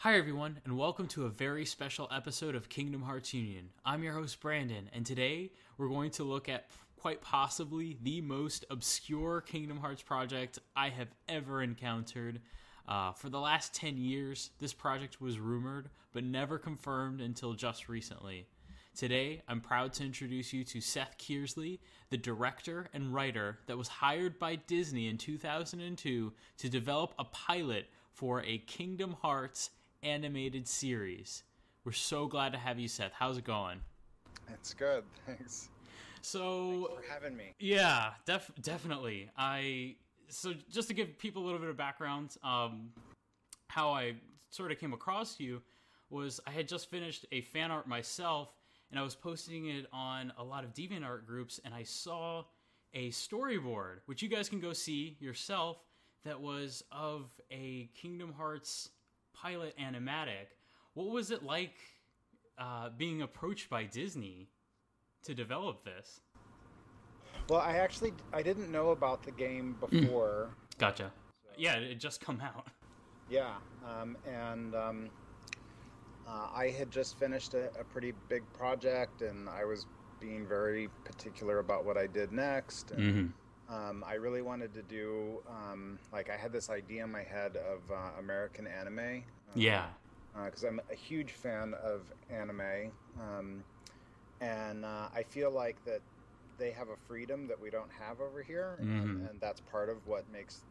Hi everyone, and welcome to a very special episode of Kingdom Hearts Union. I'm your host Brandon, and today we're going to look at quite possibly the most obscure Kingdom Hearts project I have ever encountered. For the last 10 years, this project was rumored, but never confirmed until just recently. Today, I'm proud to introduce you to Seth Kearsley, the director and writer that was hired by Disney in 2002 to develop a pilot for a Kingdom Hearts animated series. We're so glad to have you, Seth. How's it going? It's good, thanks. So, Thanks for having me. yeah, definitely. So just to give people a little bit of background, how I sort of came across you was I had just finished a fan art myself, and I was posting it on a lot of DeviantArt groups, and I saw a storyboard, which you guys can go see yourself, that was of a Kingdom Hearts pilot animatic. What was it like being approached by Disney to develop this? Well, I didn't know about the game before. Gotcha. So, Yeah, it just come out. yeah, I had just finished a pretty big project, and I was being very particular about what I did next. And I really wanted to do, I had this idea in my head of American anime. Yeah. Because I'm a huge fan of anime. And I feel like that they have a freedom that we don't have over here. And that's part of what makes,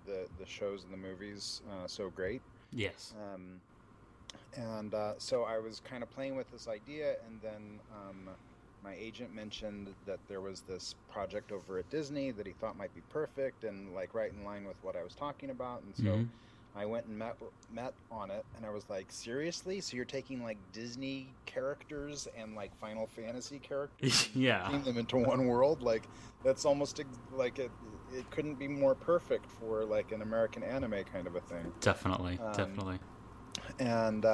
the shows and the movies so great. Yes. So I was kind of playing with this idea, and then my agent mentioned that there was this project over at Disney that he thought might be perfect and right in line with what I was talking about. And so I went and met on it, and I was like, seriously? So you're taking Disney characters and Final Fantasy characters and Yeah. putting them into one world? That's almost it couldn't be more perfect for an American anime kind of a thing. Definitely. And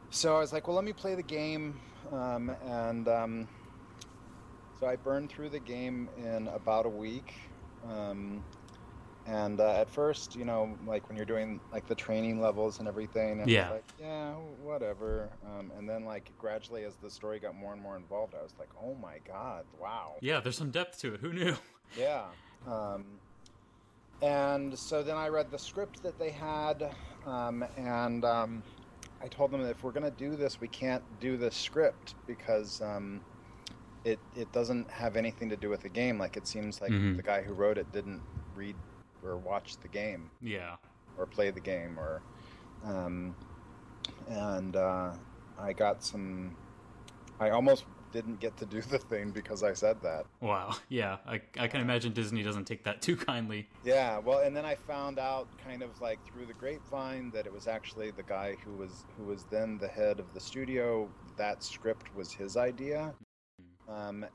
so I was like, well, let me play the game. So I burned through the game in about a week. At first, when you're doing the training levels and everything, I was like, yeah, whatever. And then gradually as the story got more and more involved, I was like, oh my God, wow. Yeah, there's some depth to it. Who knew? Yeah. And so then I read the script that they had, I told them that if we're going to do this, we can't do this script because it doesn't have anything to do with the game. It seems like the guy who wrote it didn't read or watch the game. Yeah. Or play the game. I almost didn't get to do the thing because I said that. Wow. Yeah, I can imagine Disney doesn't take that too kindly. Yeah, well, and then I found out kind of through the grapevine that it was actually the guy who was then the head of the studio. That script was his idea. And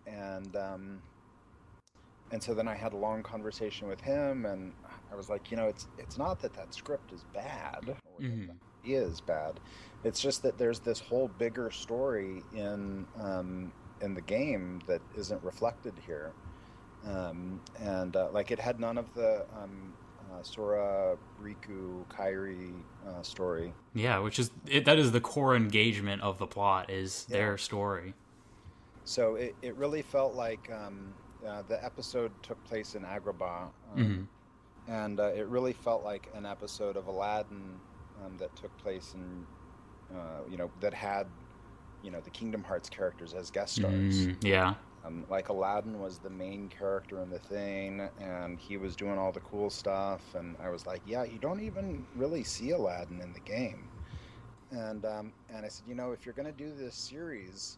so then I had a long conversation with him, and I was like, it's not that script is bad, or that the idea is bad. It's just that there's this whole bigger story in the game that isn't reflected here. It had none of the Sora, Riku, Kairi story. Yeah, that is the core engagement of the plot is their story. So it really felt like the episode took place in Agrabah, and it really felt like an episode of Aladdin that took place in, that had, the Kingdom Hearts characters as guest stars. Yeah. Aladdin was the main character in the thing, and he was doing all the cool stuff, and I was like, yeah, you don't even really see Aladdin in the game. And I said, if you're going to do this series,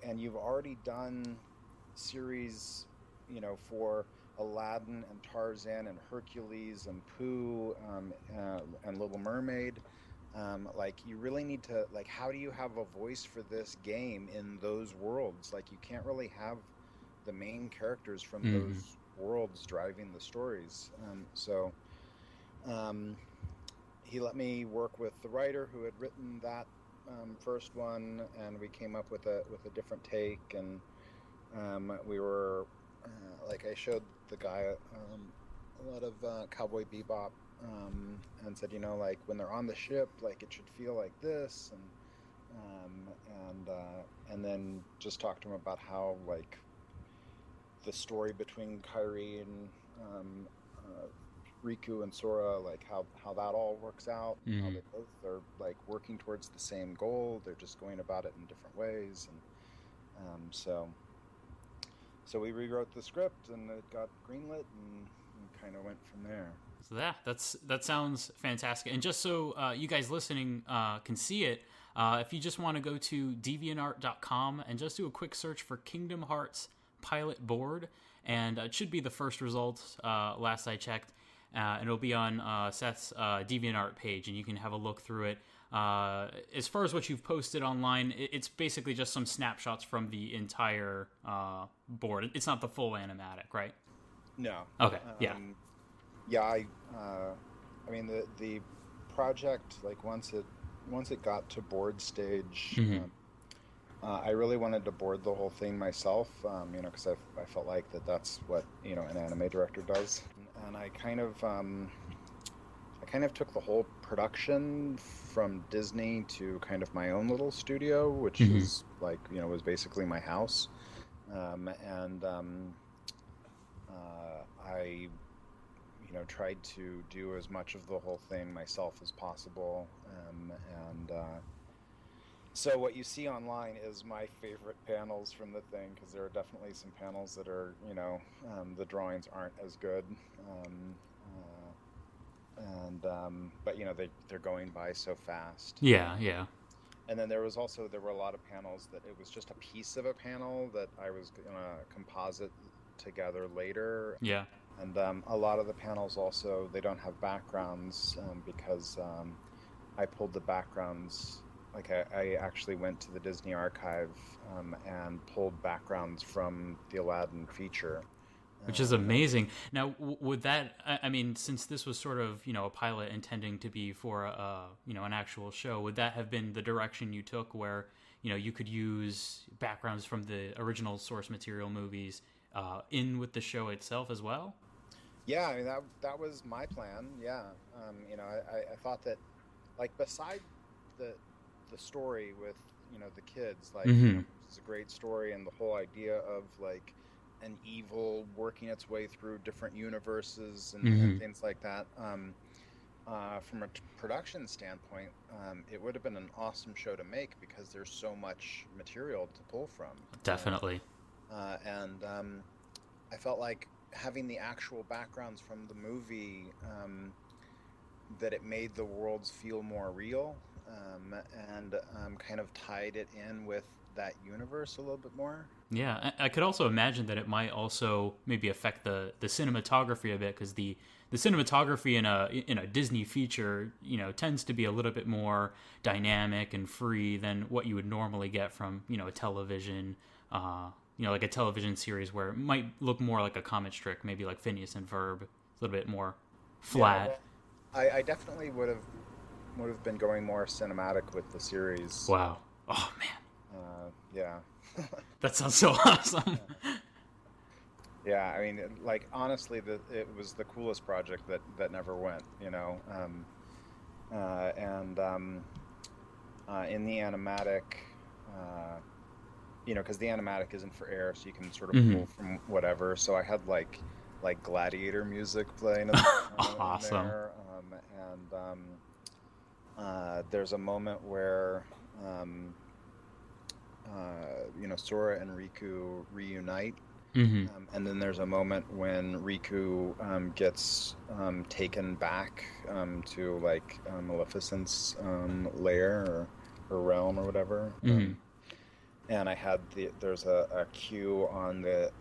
and you've already done series, for Aladdin and Tarzan and Hercules and Pooh and Little Mermaid, you really need to, how do you have a voice for this game in those worlds? You can't really have the main characters from those worlds driving the stories. So he let me work with the writer who had written that first one, and we came up with a different take, and we were I showed the guy Cowboy Bebop, and said, like when they're on the ship, like it should feel like this, and then just talked to him about how like the story between Kairi and Riku and Sora, like how that all works out, how they both are like working towards the same goal. They're just going about it in different ways, and so we rewrote the script, and it got greenlit, and kind of went from there. So that sounds fantastic. And just so you guys listening can see it, if you just want to go to deviantart.com and just do a quick search for Kingdom Hearts pilot board, and it should be the first results last I checked, and it'll be on Seth's DeviantArt page, and you can have a look through it. As far as what you've posted online, it's basically just some snapshots from the entire board. It's not the full animatic, right? No. Okay. Yeah. Yeah. I mean the project, like once it got to board stage, I really wanted to board the whole thing myself, because I felt like that's what an anime director does, and I kind of took the whole production from Disney to kind of my own little studio, which is like was basically my house, and I tried to do as much of the whole thing myself as possible, and so what you see online is my favorite panels from the thing, because there are definitely some panels that are, the drawings aren't as good, but they're going by so fast. Yeah. And then there were a lot of panels that it was just a piece of a panel that I was gonna composite together later. Yeah. And a lot of the panels also, they don't have backgrounds, because I pulled the backgrounds. Like I actually went to the Disney archive and pulled backgrounds from the Aladdin feature, which is amazing. Now, would that? I mean, since this was sort of a pilot intending to be for an actual show, would that have been the direction you took, where you could use backgrounds from the original source material movies in with the show itself as well? Yeah, I mean that was my plan. Yeah, I thought that, like, beside the story with the kids, like it's a great story, and the whole idea of like an evil working its way through different universes and things like that. From a production standpoint, it would have been an awesome show to make, because there's so much material to pull from. Definitely. And I felt like having the actual backgrounds from the movie, that it made the worlds feel more real, and kind of tied it in with that universe a little bit more. Yeah, I could also imagine that it might also maybe affect the cinematography a bit, because the cinematography in a Disney feature, tends to be a little bit more dynamic and free than what you would normally get from a television, like a television series where it might look more like a comic strip, maybe like Phineas and Ferb, a little bit more flat. Yeah, I definitely would have been going more cinematic with the series. Wow. Oh man. Yeah. That sounds so awesome. Yeah, I mean, like, honestly, it was the coolest project that never went, and in the Animatic, because the Animatic isn't for air, so you can sort of pull from whatever. So I had like Gladiator music playing in awesome. in there, and there's a moment where Sora and Riku reunite. And then there's a moment when Riku gets taken back to like Maleficent's lair or realm or whatever. And I had there's a cue on the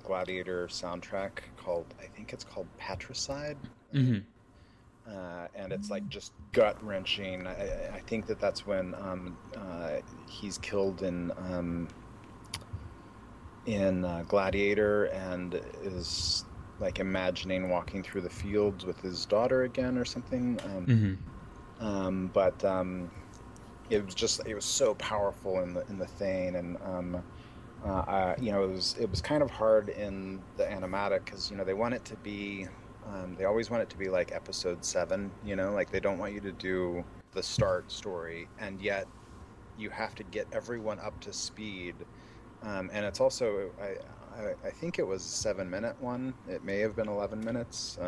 Gladiator soundtrack I think it's called Patricide. And it's like just gut wrenching. I think that's when he's killed in Gladiator, and is like imagining walking through the fields with his daughter again or something. But it was so powerful in the thing, and it was kind of hard in the Animatic because they want it to be, they always want it to be like episode 7. Like they don't want you to do the start story, and yet you have to get everyone up to speed. And it's also, I think it was a 7-minute one. It may have been 11 minutes.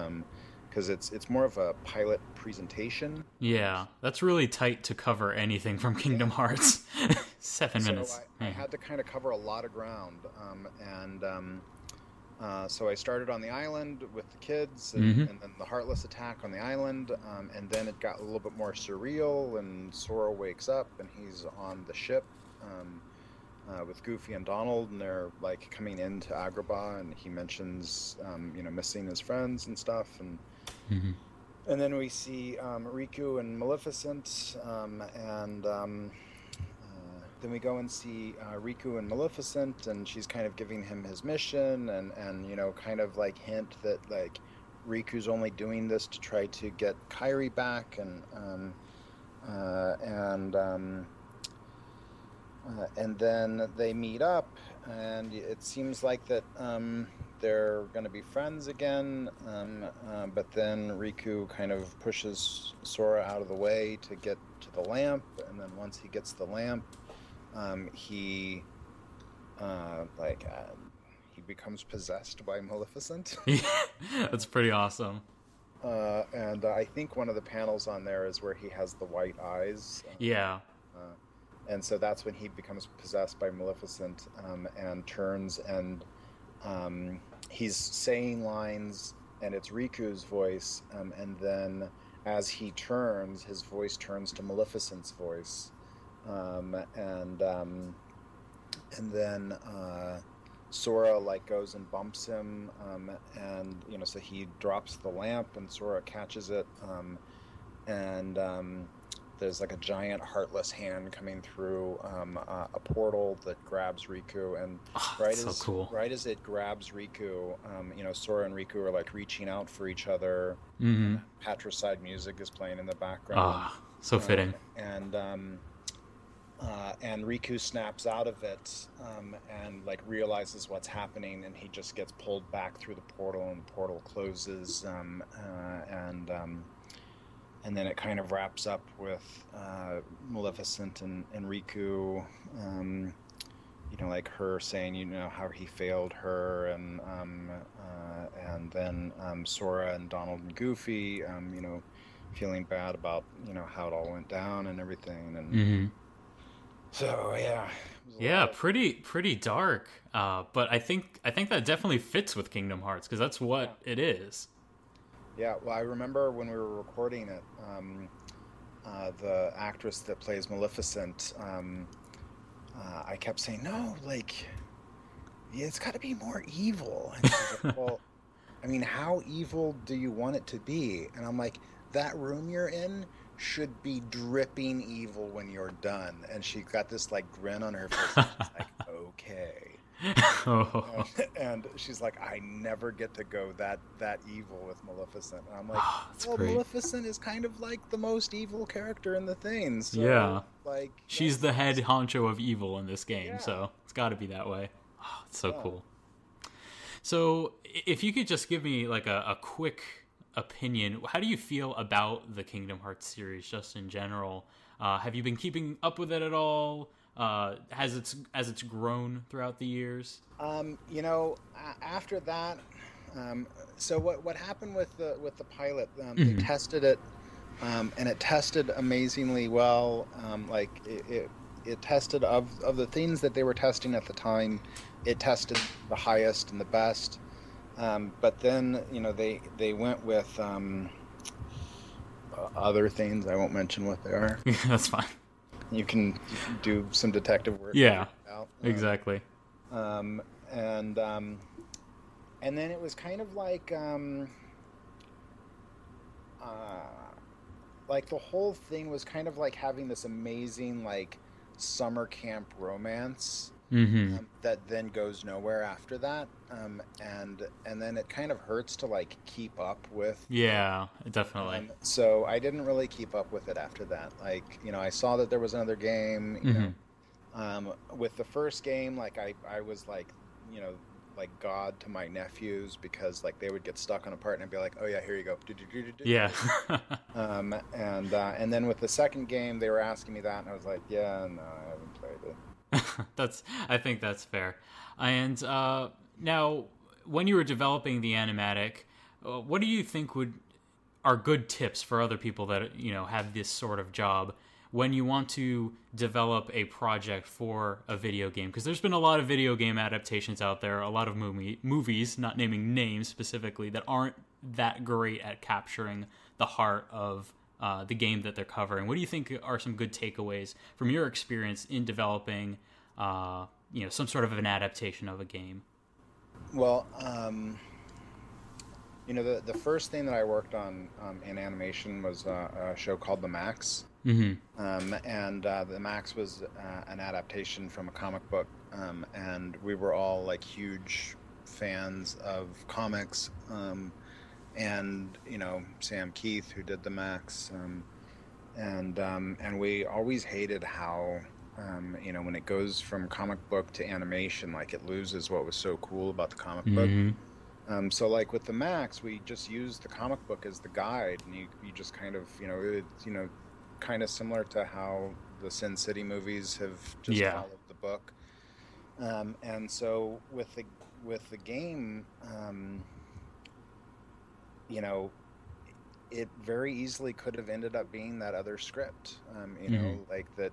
Because it's more of a pilot presentation. Yeah, that's really tight to cover anything from Kingdom Hearts. 7 minutes. I had to kind of cover a lot of ground. So I started on the island with the kids, and then the Heartless attack on the island, and then it got a little bit more surreal, and Sora wakes up, and he's on the ship with Goofy and Donald, and they're like coming into Agrabah, and he mentions missing his friends and stuff, and then we see Riku and Maleficent, and then we go and see Riku and Maleficent, and she's kind of giving him his mission, and kind of like hint that like Riku's only doing this to try to get Kairi back, and then they meet up, and it seems like that they're going to be friends again, but then Riku kind of pushes Sora out of the way to get to the lamp, and then once he gets the lamp, he becomes possessed by Maleficent. Yeah, that's pretty awesome. And I think one of the panels on there is where he has the white eyes. Yeah. And so that's when he becomes possessed by Maleficent, and turns, and he's saying lines, and it's Riku's voice, and then as he turns, his voice turns to Maleficent's voice, and then Sora like goes and bumps him, and so he drops the lamp, and Sora catches it, and there's like a giant heartless hand coming through a portal that grabs Riku, and right as it grabs Riku, Sora and Riku are like reaching out for each other. Patricide music is playing in the background. So fitting. And Riku snaps out of it, and like realizes what's happening, and he just gets pulled back through the portal, and the portal closes, and then it kind of wraps up with Maleficent and Riku, like her saying, how he failed her, and then Sora and Donald and Goofy, feeling bad about, how it all went down and everything, and so yeah, pretty dark. But I think that definitely fits with Kingdom Hearts, because that's what it is. Yeah, well, I remember when we were recording it, the actress that plays Maleficent, I kept saying, no, like, it's got to be more evil. And she's like, well, I mean, how evil do you want it to be? And I'm like, that room you're in should be dripping evil when you're done. And she got this, like, grin on her face, and she's like, okay. And she's like, I never get to go that evil with Maleficent, and I'm like, great. Maleficent is kind of like the most evil character in the thing, so, yeah, like, she's the head honcho of evil in this game, so it's got to be that way. It's so cool. So if you could just give me like a quick opinion, how do you feel about the Kingdom Hearts series just in general? Have you been keeping up with it at all? As it's grown throughout the years? After that, so what happened with the pilot? They tested it, and it tested amazingly well. Like it tested of the things that they were testing at the time, it tested the highest and the best. But then they went with other things. I won't mention what they are. That's fine. You can do some detective work. Yeah, exactly. And then it was kind of like the whole thing was kind of like having this amazing like summer camp romance that then goes nowhere after that, and then it kind of hurts to like keep up with. Yeah, definitely. So I didn't really keep up with it after that. Like, I saw that there was another game, With the first game, like I was like, you know, like God to my nephews, because like they would get stuck on a part and I'd be like, oh yeah, here you go. Yeah. And then with the second game, they were asking me that, and I was like, yeah, no, I haven't played it. I think that's fair. And now, when you were developing the animatic, what do you think are good tips for other people that have this sort of job when you want to develop a project for a video game? Because there's been a lot of video game adaptations out there, a lot of movies, not naming names specifically, that aren't that great at capturing the heart of the game that they're covering. What do you think are some good takeaways from your experience in developing, some sort of an adaptation of a game? Well, the first thing that I worked on in animation was a show called The Max. Mm-hmm. And The Max was an adaptation from a comic book, and we were all like huge fans of comics. And Sam Keith, who did The Max, and we always hated how when it goes from comic book to animation, like it loses what was so cool about the comic book. So like with The Max, we just used the comic book as the guide, and you just kind of kind of similar to how the Sin City movies have just followed the book. And so with the game, it very easily could have ended up being that other script. Like that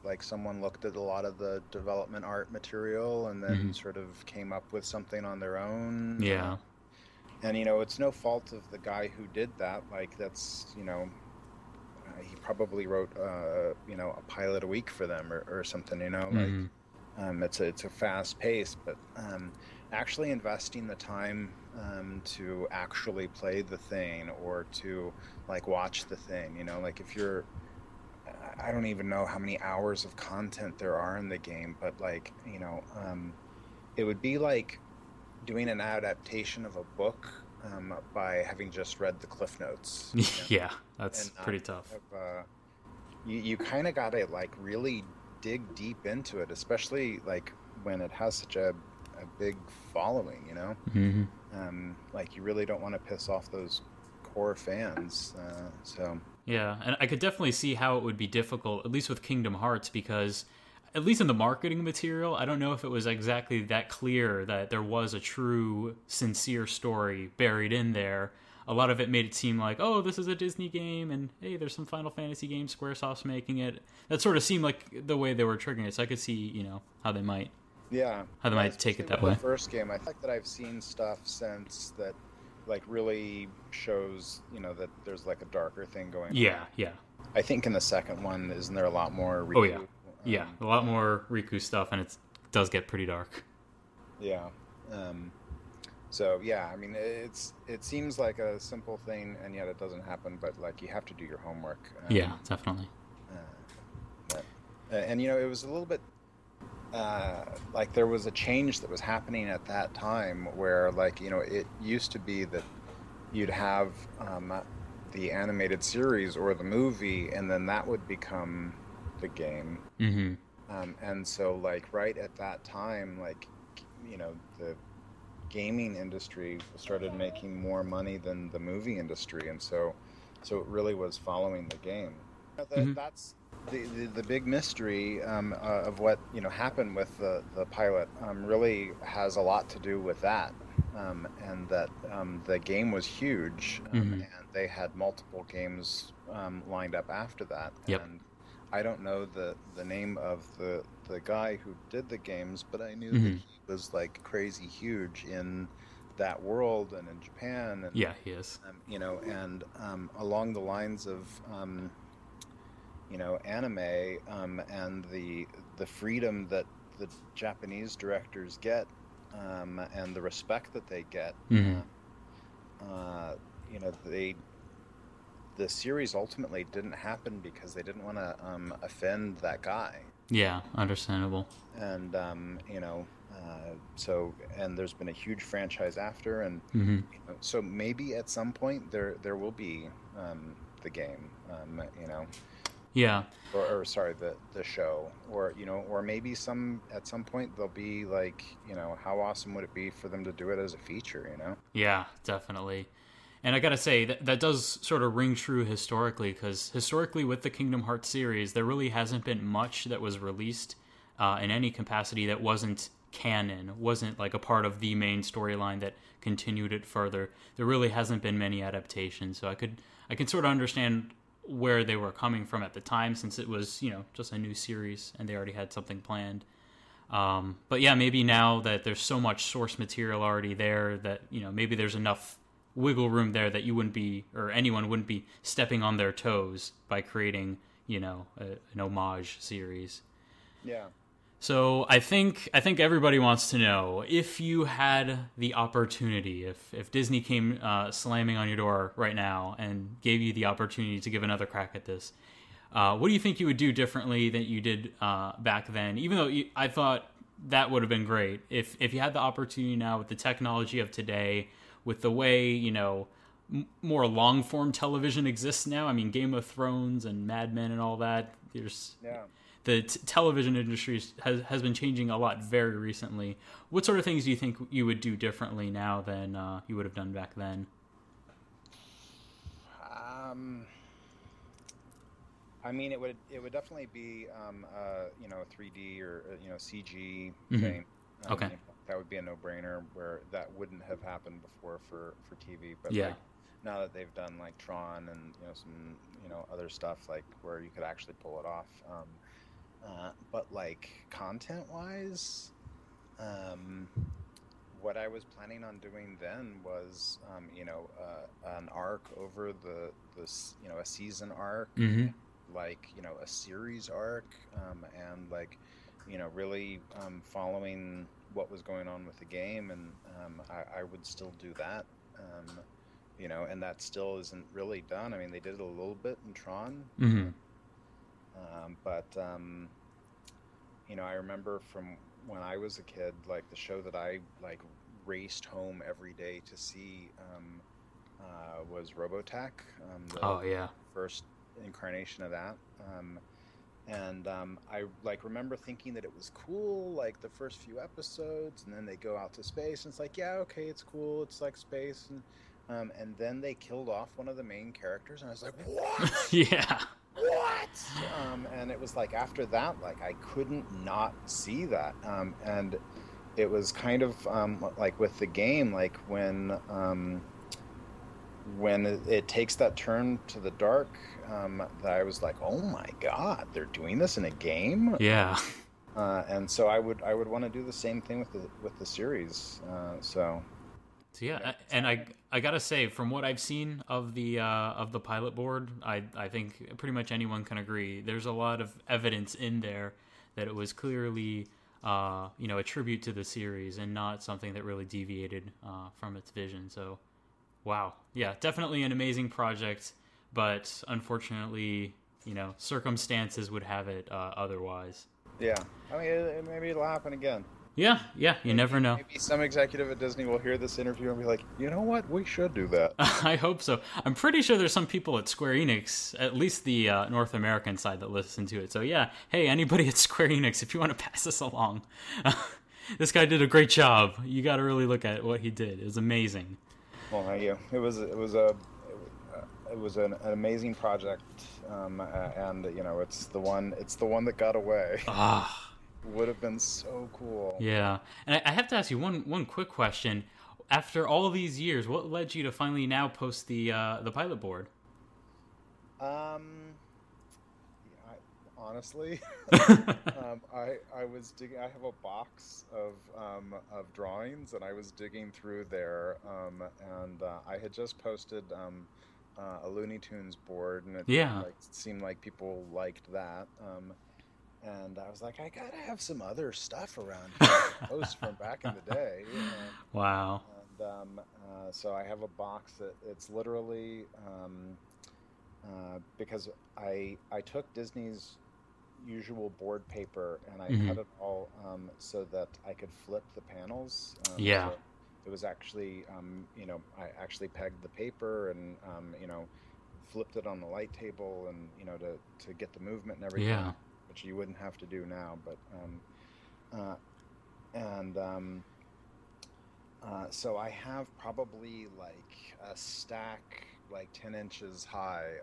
like someone looked at a lot of the development art material and then sort of came up with something on their own. Yeah. And it's no fault of the guy who did that. Like that's he probably wrote a pilot a week for them or something. Like it's a fast pace, but actually investing the time to actually play the thing or to like watch the thing, like if you're, I don't even know how many hours of content there are in the game, but like it would be like doing an adaptation of a book by having just read the Cliff Notes. Yeah, that's pretty tough. You kind of got to like really dig deep into it, especially like when it has such a big following, like you really don't want to piss off those core fans. Yeah, and I could definitely see how it would be difficult, at least with Kingdom Hearts, because at least in the marketing material, I don't know if it was exactly that clear that there was a true, sincere story buried in there. A lot of it made it seem like, oh, this is a Disney game, and hey, there's some Final Fantasy game, Squaresoft's making it. That sort of seemed like the way they were triggering it, so I could see, how they might take it that way. The first game, I think that I've seen stuff since that like really shows, that there's like a darker thing going on. Yeah. I think in the second one, isn't there a lot more Riku? Oh, yeah. Yeah, a lot more Riku stuff, and it does get pretty dark. Yeah. So yeah, I mean, it seems like a simple thing, and yet it doesn't happen. But like, you have to do your homework. Yeah, definitely. And it was a little bit like there was a change that was happening at that time, where like it used to be that you'd have the animated series or the movie, and then that would become the game. And so like right at that time, like the gaming industry started making more money than the movie industry, and so it really was following the game. That's the big mystery of what happened with the pilot. Really has a lot to do with that, and that the game was huge, and they had multiple games lined up after that. Yep. And I don't know the name of the guy who did the games, but I knew that he was like crazy huge in that world and in Japan. And, yeah, he is. And along the lines of anime and the freedom that the Japanese directors get and the respect that they get. The series ultimately didn't happen because they didn't want to offend that guy. Yeah, understandable. And so there's been a huge franchise after, and so maybe at some point there will be the game. Yeah. or sorry, the show, or or maybe at some point they'll be like, how awesome would it be for them to do it as a feature. Yeah, definitely. And I gotta say, that does sort of ring true historically, because historically with the Kingdom Hearts series, there really hasn't been much that was released in any capacity that wasn't canon, wasn't like a part of the main storyline that continued it further. There really hasn't been many adaptations, so I can sort of understand where they were coming from at the time, since it was just a new series and they already had something planned. But yeah, maybe now that there's so much source material already there that maybe there's enough wiggle room there that you wouldn't be, or anyone wouldn't be stepping on their toes by creating an homage series. Yeah. So I think everybody wants to know, if you had the opportunity, if Disney came slamming on your door right now and gave you the opportunity to give another crack at this, what do you think you would do differently than you did back then? Even though I thought that would have been great, if you had the opportunity now with the technology of today, with the way more long form television exists now. I mean, Game of Thrones and Mad Men and all that. The television industry has been changing a lot very recently. What sort of things do you think you would do differently now than you would have done back then? I mean, it would definitely be a 3D or CG thing. Okay. That would be a no-brainer, where that wouldn't have happened before for TV. But yeah. like, now that they've done like Tron and some other stuff, like where you could actually pull it off. But like content-wise, what I was planning on doing then was an arc over this a season arc, like a series arc, and like really following what was going on with the game, and I would still do that, and that still isn't really done. I mean, they did it a little bit in Tron, but I remember from when I was a kid, like the show that I like raced home every day to see was Robotech, the first incarnation of that. And I like remember thinking that it was cool, like the first few episodes, and then they go out to space, and it's like, yeah, okay, it's cool, it's like space, and then they killed off one of the main characters, and I was like, what? Yeah. What? And it was like after that, like I couldn't not see that, and it was kind of like with the game, like when it takes that turn to the dark, that I was like, oh my god, they're doing this in a game. Yeah. And so I would want to do the same thing with the series. So yeah, and I gotta say, from what I've seen of the pilot board, I think pretty much anyone can agree. There's a lot of evidence in there that it was clearly a tribute to the series and not something that really deviated from its vision. So. Wow. Yeah, definitely an amazing project, but unfortunately, circumstances would have it otherwise. Yeah. I mean, maybe it'll happen again. Yeah, you never know. Maybe some executive at Disney will hear this interview and be like, you know what? We should do that. I hope so. I'm pretty sure there's some people at Square Enix, at least the North American side, that listen to it. So yeah, hey, anybody at Square Enix, if you want to pass this along. This guy did a great job. You got to really look at what he did. It was amazing. Well, thank you. It was an amazing project, and it's the one that got away. Would have been so cool. Yeah, and I have to ask you one quick question. After all these years, what led you to finally now post the pilot board? Honestly, I was digging. I have a box of drawings, and I was digging through there, and I had just posted a Looney Tunes board, and it seemed like people liked that, and I was like, I gotta have some other stuff around here to post from back in the day. Wow. And so I have a box that it's literally because I took Disney's usual board paper and I cut it all so that I could flip the panels. So it was actually I actually pegged the paper, and flipped it on the light table and to get the movement and everything, Yeah. which you wouldn't have to do now. But and so I have probably like a stack like 10 inches high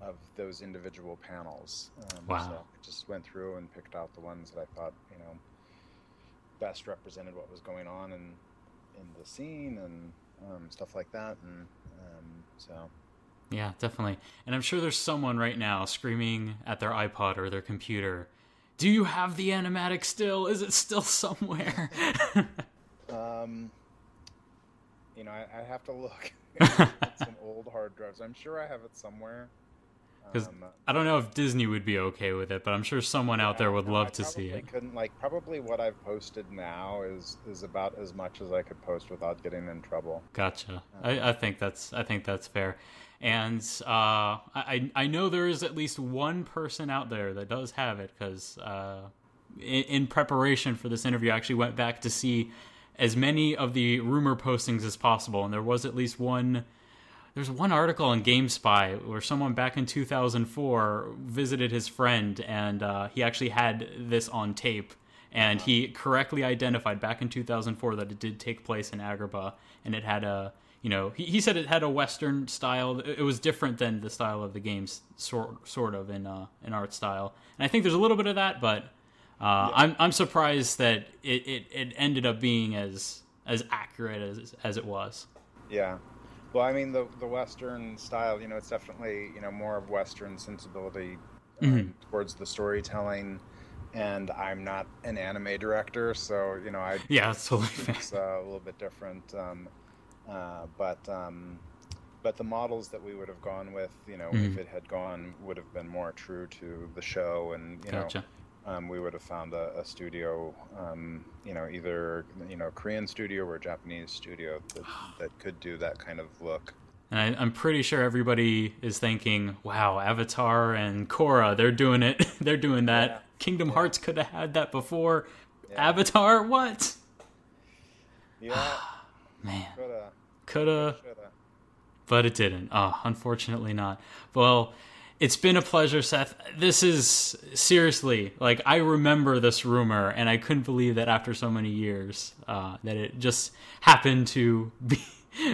of those individual panels. Wow. So I just went through and picked out the ones that I thought best represented what was going on in the scene and stuff like that. And so Yeah, definitely. And I'm sure there's someone right now screaming at their iPod or their computer, do you have the Animatic still? Is it still somewhere? I have to look. It's an old hard drive, so I'm sure I have it somewhere. Because I don't know if Disney would be okay with it, but I'm sure someone out there would love to see it. Probably what I've posted now is about as much as I could post without getting in trouble. Gotcha. I think that's fair. And I know there is at least one person out there that does have it, because in preparation for this interview, I actually went back to see as many of the rumor postings as possible, and there was at least one. There's one article in GameSpy where someone back in 2004 visited his friend, and he actually had this on tape, and he correctly identified back in 2004 that it did take place in Agrabah, and it had a, he said it had a Western style. It was different than the style of the games, sort of in art style, and I think there's a little bit of that, but I'm surprised that it ended up being as accurate as it was. Yeah. Well, I mean, the Western style, it's definitely, more of Western sensibility towards the storytelling, and I'm not an anime director, so, Yeah, that's totally fair. It's a little bit different, but the models that we would have gone with, if it had gone, would have been more true to the show, and, Gotcha. We would have found a studio, either Korean studio or Japanese studio that could do that kind of look. And I'm pretty sure everybody is thinking, "Wow, Avatar and Korra, they're doing it. They're doing that. Yeah. Kingdom Hearts could have had that before. Yeah. Avatar, what?" Yeah, Man, coulda, but it didn't. Unfortunately not. Well, it's been a pleasure, Seth. This is seriously, like, I remember this rumor, and I couldn't believe that after so many years that it just happened to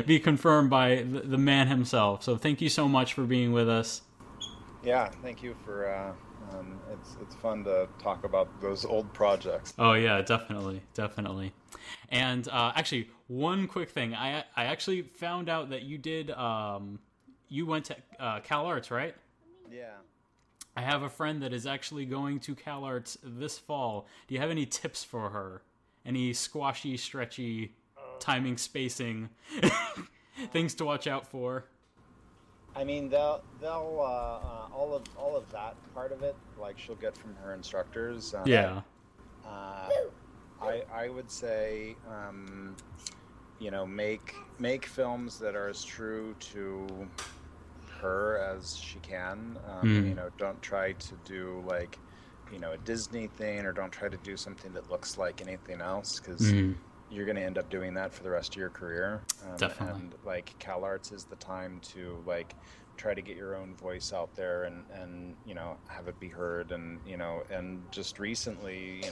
be confirmed by the man himself. So thank you so much for being with us. Yeah, thank you for. It's fun to talk about those old projects. Oh yeah, definitely. And actually, one quick thing. I actually found out that you did. You went to Cal Arts, right? Yeah. I have a friend that is actually going to Cal Arts this fall. Do you have any tips for her? Any squashy, stretchy, timing, spacing things to watch out for? I mean, they'll all of that part of it, like, she'll get from her instructors. Yeah. I would say, make films that are as true to her as she can. Don't try to do like, a Disney thing, or don't try to do something that looks like anything else, because you're going to end up doing that for the rest of your career. Definitely. And like, Cal Arts is the time to like try to get your own voice out there and have it be heard. And and just recently,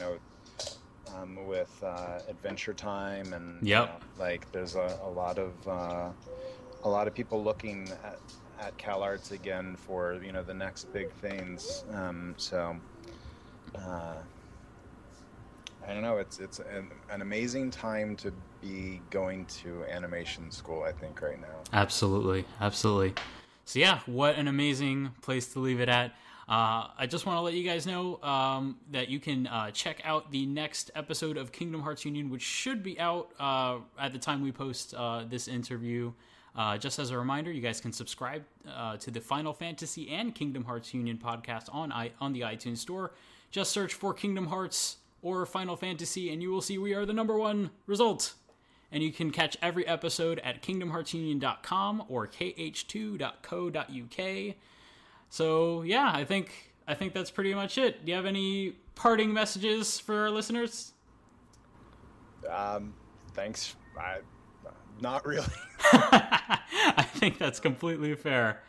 with Adventure Time, and like, there's a lot of people looking at Cal Arts again for the next big things. I don't know. It's an amazing time to be going to animation school, I think, right now. Absolutely. So yeah, what an amazing place to leave it at. I just want to let you guys know that you can check out the next episode of Kingdom Hearts Union, which should be out at the time we post this interview. Just as a reminder, you guys can subscribe to the Final Fantasy and Kingdom Hearts Union podcast on the iTunes Store. Just search for Kingdom Hearts or Final Fantasy, and you will see we are the #1 result. And you can catch every episode at kingdomheartsunion.com or kh2.co.uk. So yeah, I think that's pretty much it. Do you have any parting messages for our listeners? Thanks. Not really. I think that's completely fair.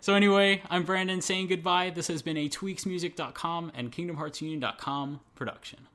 So anyway, I'm Brandon saying goodbye. This has been a tweaksmusic.com and kingdomheartsunion.com production.